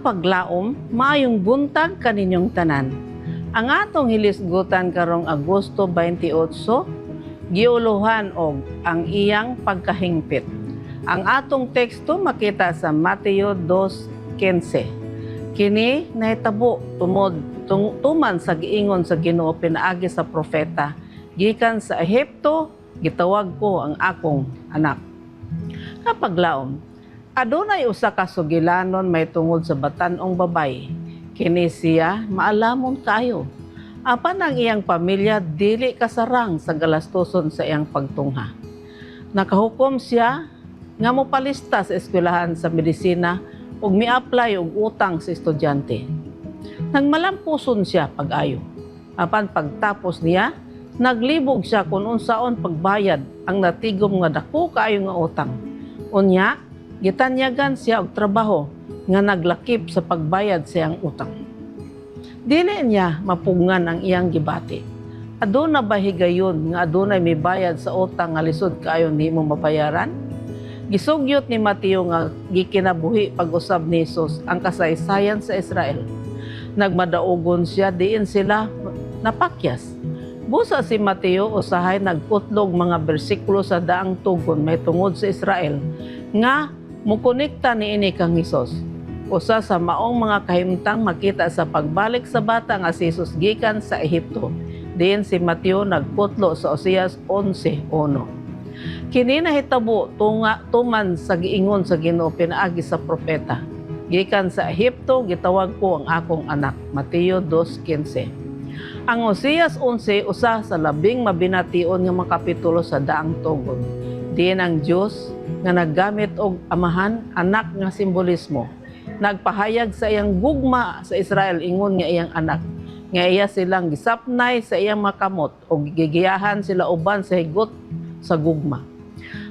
Kapaglaom, maayong buntag kaninyong tanan. Ang atong hilisgutan karong Agosto 28, giuluhan og ang iyang pagkahingpit. Ang atong teksto makita sa Mateo 2:15. Kini nahitabo tuman sa giingon sa Ginoo pinaagi sa propeta, gikan sa Ehipto gitawag ko ang akong anak. Kapaglaom, adunay usa ka sugilanon may tungod sa batan-ong babay. Kini siya maalamon kayo. Apan ang iyang pamilya dili kasarang sa galastoson sa iyang pagtungha. Nakahukom siya nga mopalista sa eskwelahan sa medisina ug mi-apply og utang sa estudyante. Nagmalampuson siya pag-ayo. Apan pagtapos niya, naglibog siya kung unsaon pagbayad ang natigom nga dako kaayo nga utang. Unya, gitanyagan siya og trabaho nga naglakip sa pagbayad sa iyang utang. Dili niya mapugngan ang iyang gibati. Aduna ba higayon nga adunay mibayad sa utang nga lisod kaayo nimo mabayaran? Gisugyot ni Mateo nga gikinabuhi pag-usab ni Jesus ang kasaysayan sa Israel. Nagmadaogon siya diin sila napakyas. Busa si Mateo usahay nagputlog mga bersikulo sa daang tugon may tungod sa Israel nga mukonekta niini kang Hesus. Usa sa maong mga kahimtang makita sa pagbalik sa bata nga si Jesus gikan sa Ehipto. Diin si Mateo nagputlo sa Oseas 11:1. Kini nahitabo tuman sa giingon sa Ginoo pinaagi sa propeta. Gikan sa Ehipto gitawag ko ang akong anak. Mateo 2:15. Ang Oseas 11 usa sa labing mabination nga mga kapitulo sa daang tugon. Diin ang Dios nga naggamit og amahan anak nga simbolismo. Nagpahayag sa iyang gugma sa Israel ingon nga iyang anak. Nga iya silang gisapnay sa iyang makamot o gigiyahan sila uban sa higot sa gugma.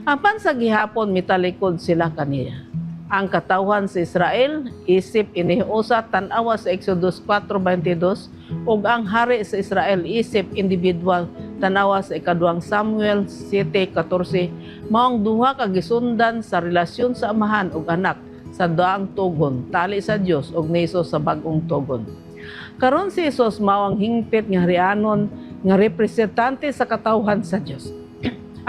Apan sa gihapon mitalikod sila kaniya. Ang katawhan sa Israel isip iniusa tan-awa sa Exodus 4:22 ug ang hari sa Israel isip individual tanawa sa ikaduhang Samuel 7:14 maong duha ka gisundan sa relasyon sa amahan ug anak sa daang tugon tali sa Dios ug ni Jesus sa bag-ong tugon. Karon si Jesus mao ang hingpit nga harianon nga representante sa katawhan sa Dios.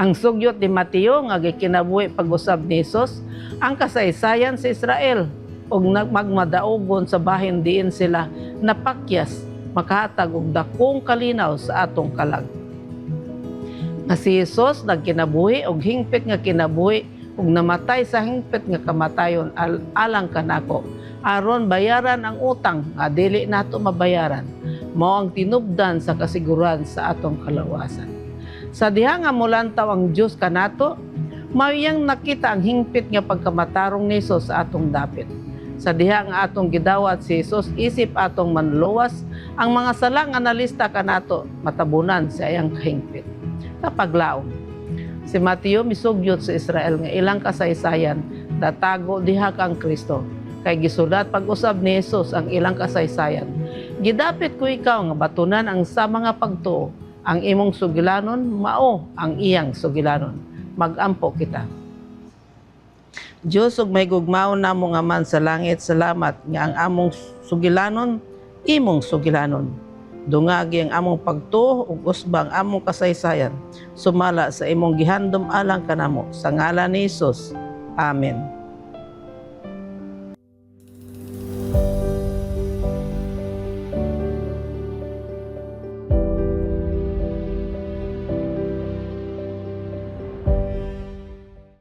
Ang sugyot ni Mateo nga gikinabuhi pag-usab ni Jesus ang kasaysayan sa Israel ug magmadaogon sa bahin diin sila napakyas makahatag og dakong kalinaw sa atong kalag. Nga si Jesus nagkinabuhi og hingpit nga kinabuhi ug namatay sa hingpit nga kamatayon alang kanako aron bayaran ang utang nga dili nato mabayaran. Mao ang tinubdan sa kasiguran sa atong kalawasan. Sa diha nga molantaw ang Dios kanato, mauyang nakita ang hingpit nga pagkamatarong ni Jesus sa atong dapit. Sa diha nga atong gidawat si Jesus isip atong manluwas ang mga sala nga nalista kanato matabunan sa iyang kahingpit. Kapaglaom, si Mateo misugyot sa Israel nga ilang kasaysayan datago diha kang Kristo. Kay gisulat pag-usab ni Jesus ang ilang kasaysayan. Gidapit ko ikaw nga batunan ang sa mga pagtuo. Ang imong sugilanon mao ang iyang sugilanon. Magampo kita. Dios ug may gugmaon namo nga man sa langit, salamat nga ang among sugilanon imong sugilanon. Dungagi ang among pagtuo ug usbang among kasaysayan sumala sa imong gihandom alang kanamo sa ngalan ni Jesus. Amen.